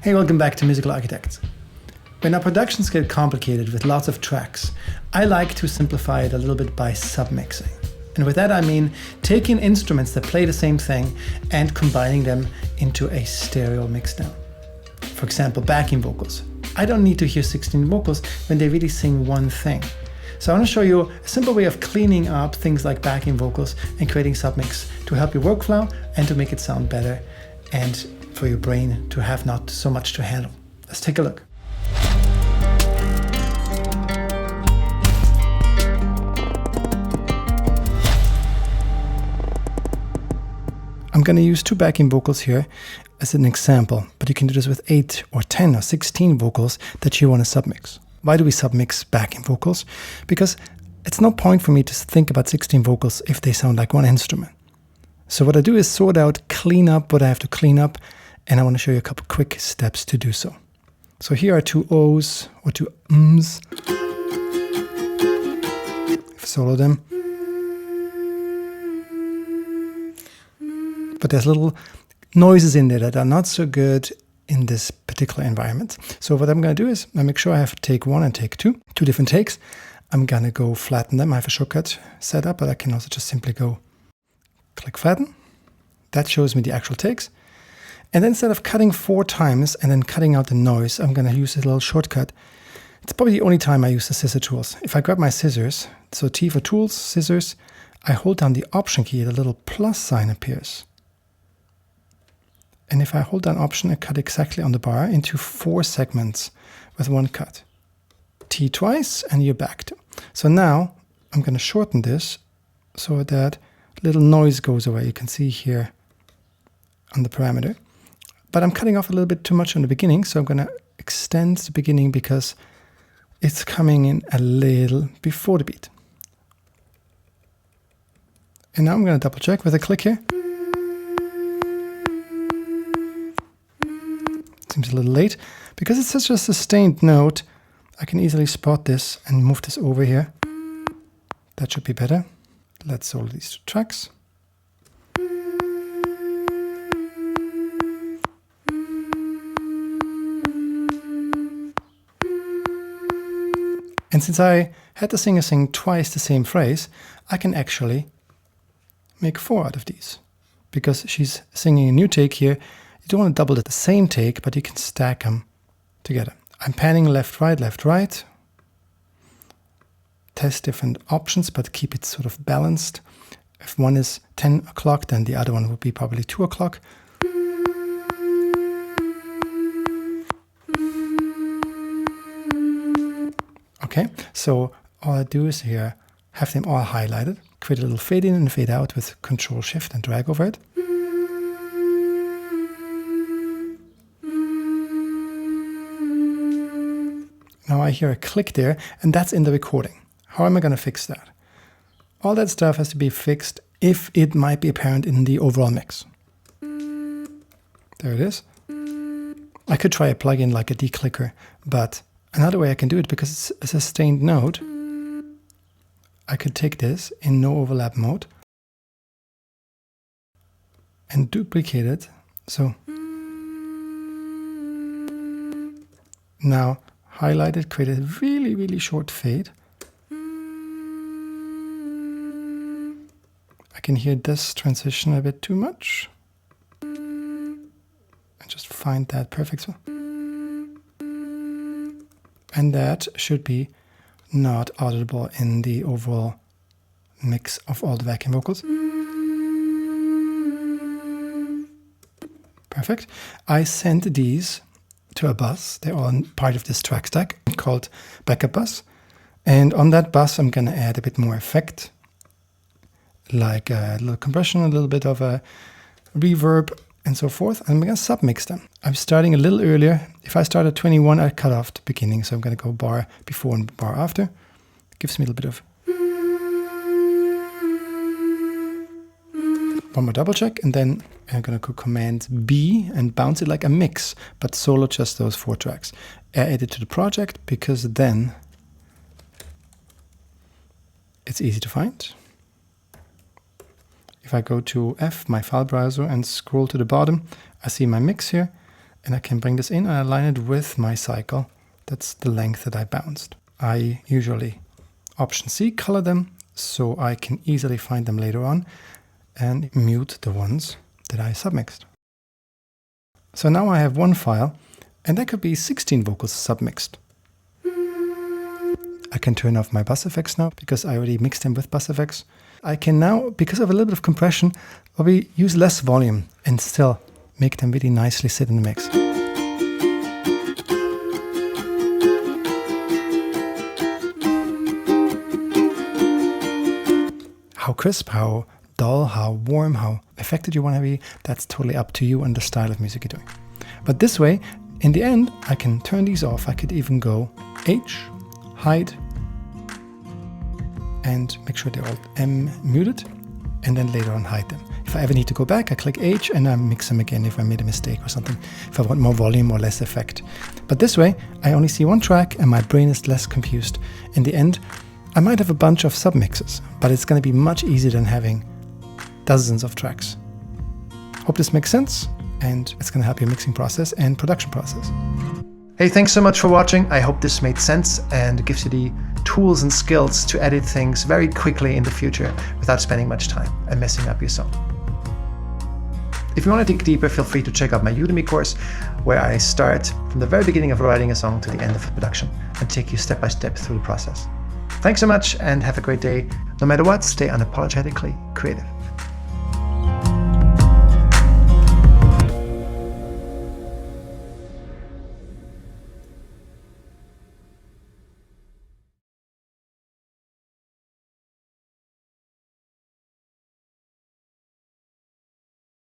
Hey, welcome back to Musical Architects. When our productions get complicated with lots of tracks, I like to simplify it a little bit by submixing. And with that I mean taking instruments that play the same thing and combining them into a stereo mixdown. For example, backing vocals. I don't need to hear 16 vocals when they really sing one thing. So I want to show you a simple way of cleaning up things like backing vocals and creating submix to help your workflow and to make it sound better and for your brain to have not so much to handle. Let's take a look. I'm going to use 2 backing vocals here as an example, but you can do this with 8 or 10 or 16 vocals that you want to submix. Why do we submix backing vocals? Because it's no point for me to think about 16 vocals if they sound like one instrument. So what I do is sort out, clean up what I have to clean up, and I want to show you a couple quick steps to do so. So here are 2 O's or 2 M's. Solo them. But there's little noises in there that are not so good in this particular environment. So what I'm going to do is I make sure I have take 1 and take 2 different takes. I'm going to go flatten them. I have a shortcut set up, but I can also just simply go click flatten. That shows me the actual takes. And then instead of cutting 4 times and then cutting out the noise, I'm going to use a little shortcut. It's probably the only time I use the scissor tools. If I grab my scissors, so T for tools, scissors, I hold down the option key, the little plus sign appears. And if I hold down option, I cut exactly on the bar into 4 segments with 1 cut. T twice and you're back to. So now I'm going to shorten this so that little noise goes away. You can see here on the parameter. But I'm cutting off a little bit too much on the beginning, so I'm going to extend the beginning because it's coming in a little before the beat. And now I'm going to double check with a click here. Seems a little late. Because it's such a sustained note, I can easily spot this and move this over here. That should be better. Let's solo these 2 tracks. And since I had the singer sing twice the same phrase, I can actually make 4 out of these. Because she's singing a new take here, you don't want to double the same take, but you can stack them together. I'm panning left, right. Test different options, but keep it sort of balanced. If one is 10 o'clock, then the other one would be probably 2 o'clock. Okay, so all I do is here have them all highlighted, create a little fade in and fade out with Control Shift and drag over it. Now I hear a click there, and that's in the recording. How am I going to fix that? All that stuff has to be fixed if it might be apparent in the overall mix. There it is. I could try a plugin like a declicker, but another way I can do it, because it's a sustained note, I could take this in no overlap mode and duplicate it. So now highlight it, create a really, really short fade. I can hear this transition a bit too much. And just find that perfect. And that should be not audible in the overall mix of all the backing vocals. Perfect. I sent these to a bus. They're all part of this track stack called backup bus. And on that bus, I'm going to add a bit more effect, like a little compression, a little bit of a reverb, and so forth. I'm going to submix them. I'm starting a little earlier. If I start at 21, I cut off the beginning. So I'm going to go bar before and bar after. It gives me a little bit of. One more double check, and then I'm going to go Command B and bounce it like a mix, but solo just those 4 tracks. Add it to the project, because then it's easy to find. If I go to F, my file browser, and scroll to the bottom, I see my mix here. And I can bring this in and align it with my cycle. That's the length that I bounced. I usually Option C, color them so I can easily find them later on, and mute the ones that I submixed. So now I have one file, and that could be 16 vocals submixed. I can turn off my bus effects now because I already mixed them with bus effects. I can now, because of a little bit of compression, probably use less volume and still make them really nicely sit in the mix. How crisp, how dull, how warm, how affected you want to be, that's totally up to you and the style of music you're doing. But this way, in the end, I can turn these off. I could even go H, hide, and make sure they're all M muted, and then later on hide them. If I ever need to go back, I click H and I mix them again if I made a mistake or something, if I want more volume or less effect. But this way, I only see one track and my brain is less confused. In the end, I might have a bunch of submixes, but it's going to be much easier than having dozens of tracks. Hope this makes sense, and it's going to help your mixing process and production process. Hey, thanks so much for watching. I hope this made sense and gives you the tools and skills to edit things very quickly in the future without spending much time and messing up your song. If you want to dig deeper, feel free to check out my Udemy course, where I start from the very beginning of writing a song to the end of production and take you step by step through the process. Thanks so much and have a great day. No matter what, stay unapologetically creative.